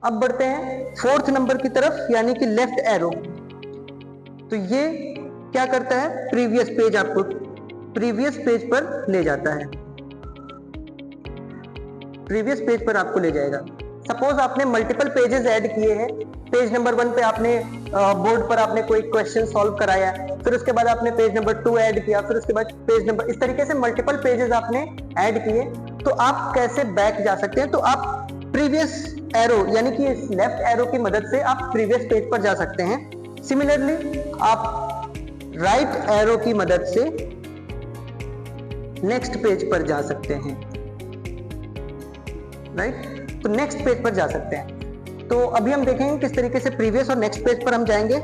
अब बढ़ते हैं फोर्थ नंबर की तरफ, यानी कि लेफ्ट एरो। तो ये क्या करता है, प्रीवियस पेज, आपको प्रीवियस पेज पर ले जाता है, प्रीवियस पेज पर आपको ले जाएगा। सपोज आपने मल्टीपल पेजेस ऐड किए हैं, पेज नंबर 1 पे आपने बोर्ड पर आपने कोई क्वेश्चन सॉल्व कराया, फिर उसके बाद आपने पेज नंबर 2 ऐड किया, फिर उसके बाद पेज नंबर, इस तरीके से मल्टीपल पेजेस आपने ऐड किए। तो आप कैसे बैक जा सकते हैं, तो आप प्रीवियस एरो यानी कि इस लेफ्ट एरो की मदद से आप प्रीवियस पेज पर जा सकते हैं। सिमिलरली आप राइट एरो की मदद से नेक्स्ट पेज पर जा सकते हैं, राइट, तो नेक्स्ट पेज पर जा सकते हैं। तो अभी हम देखेंगे किस तरीके से प्रीवियस और नेक्स्ट पेज पर हम जाएंगे।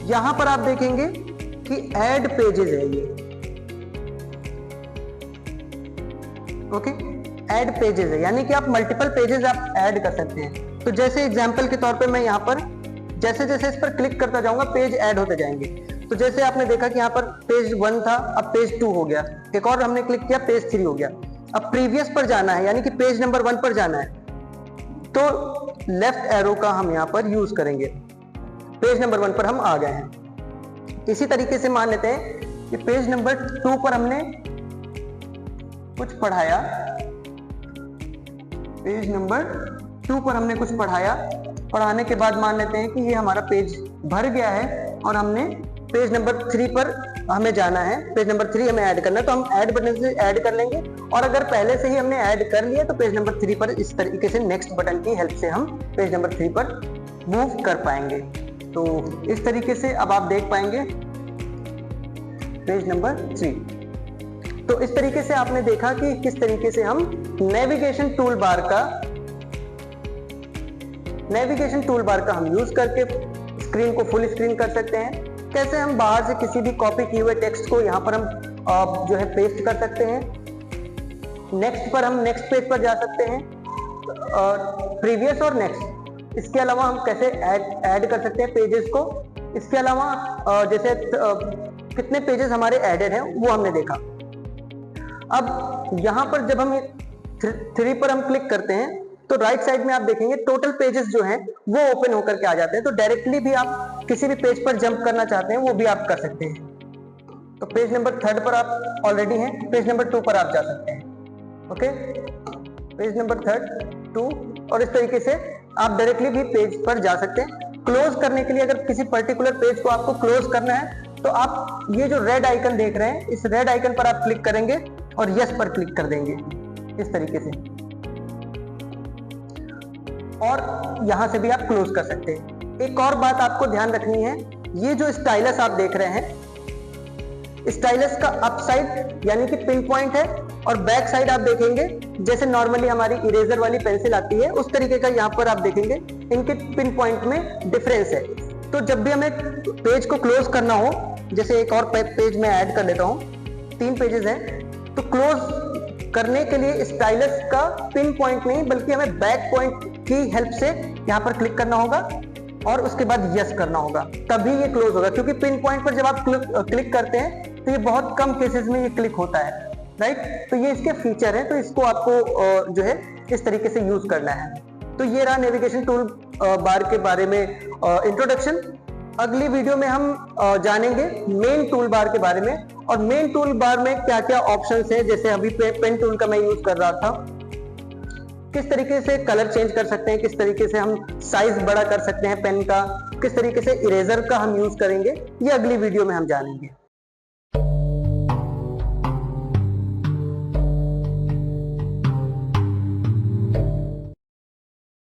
यहां पर आप देखेंगे कि ऐड पेजेस है ये, ओके, ऐड पेजेस है, यानी कि आप मल्टीपल पेजेस आप ऐड कर सकते हैं। तो जैसे एग्जांपल के तौर पे मैं यहां पर जैसे जैसे इस पर क्लिक करता जाऊंगा पेज ऐड होते जाएंगे। तो जैसे आपने देखा कि यहां पर पेज 1 था, अब पेज 2 हो गया, एक और हमने क्लिक किया पेज 3 हो गया। अब प्रीवियस पर जाना है, यानी कि पेज नंबर 1 पर जाना है, तो लेफ्ट एरो का हम यहां पर यूज करेंगे, पेज नंबर 1 पर हम आ गए हैं। इसी तरीके से मान लेते हैं कि पेज नंबर 2 पर हमने कुछ पढ़ाया, पेज नंबर 2 पर हमने कुछ पढ़ाया, पढ़ाने के बाद मान लेते हैं कि ये हमारा पेज भर गया है और हमने पेज नंबर 3 पर हमें जाना है, पेज नंबर 3 हमें ऐड करना है, तो हम ऐड बटन से ऐड कर लेंगे। और अगर पहले से ही हमने ऐड कर लिया तो पेज नंबर 3 पर इस तरीके से नेक्स्ट बटन की हेल्प से हम पेज नंबर 3 पर मूव कर पाएंगे। तो इस तरीके से अब आप देख पाएंगे पेज नंबर 3। तो इस तरीके से आपने देखा कि किस तरीके से हम नेविगेशन टूल बार का हम यूज करके स्क्रीन को फुल स्क्रीन कर सकते हैं। कैसे हम बाहर से किसी भी कॉपी किए हुए टेक्स्ट को यहाँ पर हम जो है पेस्ट कर सकते हैं। नेक्स्ट पर हम नेक्स्ट पेज पर जा सकते हैं, और प्रीवियस और नेक्स्ट, इसके अलावा हम कैसे ऐड कर सकते हैं पेजेस को। इसके अलावा जैसे कितने पेजेस हमारे एडेड हैं वो हमने देखा। अब यहाँ पर जब हम 3 पर हम क्लिक करते हैं तो राइट साइड में आप देखेंगे टोटल पेजेस जो हैं वो ओपन होकर के आ जाते हैं। तो डायरेक्टली भी आप किसी भी पेज पर जंप करना चाहते हैं वो भी आप कर सकते हैं। तो पेज नंबर 3 पर आप ऑलरेडी हैं, पेज नंबर 2 पर आप जा सकते हैं, ओके, पेज नंबर 3, 2, और इस तरीके से आप डायरेक्टली भी पेज पर जा सकते हैं। क्लोज करने के लिए अगर किसी पर्टिकुलर पेज को आपको क्लोज करना है तो आप ये जो रेड आइकन देख रहे हैं, इस रेड आइकन पर आप क्लिक करेंगे और यस पर क्लिक कर देंगे इस तरीके से, और यहां से भी आप क्लोज कर सकते हैं। एक और बात आपको ध्यान रखनी है, ये जो स्टाइलस आप देख रहे हैं, स्टाइलस का अप साइड यानी कि पिन पॉइंट है, और बैक साइड आप देखेंगे जैसे नॉर्मली हमारी इरेजर वाली पेंसिल आती है उस तरीके का यहाँ पर आप देखेंगे इनके पिन पॉइंट में डिफरेंस है। तो जब भी हमें पेज को क्लोज करना हो, जैसे एक और पेज में ऐड कर लेता हूं, 3 पेजेस हैं, तो क्लोज करने के लिए स्टाइलस का पिन पॉइंट नहीं बल्कि हमें बैक पॉइंट की हेल्प से यहाँ पर क्लिक करना होगा और उसके बाद यस करना होगा, तभी ये क्लोज होगा। क्योंकि पिन पॉइंट पर जब आप क्लिक करते हैं तो ये बहुत कम केसेस में ये क्लिक होता है, राइट। तो ये इसके फीचर है, तो इसको आपको जो है इस तरीके से यूज करना है। तो ये रहा नेविगेशन टूल बार के बारे में इंट्रोडक्शन। अगली वीडियो में हम जानेंगे मेन टूल बार के बारे में, और मेन टूल बार में क्या क्या ऑप्शंस हैं। जैसे अभी पेन टूल का मैं यूज कर रहा था, किस तरीके से कलर चेंज कर सकते हैं, किस तरीके से हम साइज बड़ा कर सकते हैं पेन का, किस तरीके से इरेजर का हम यूज करेंगे, ये अगली वीडियो में हम जानेंगे।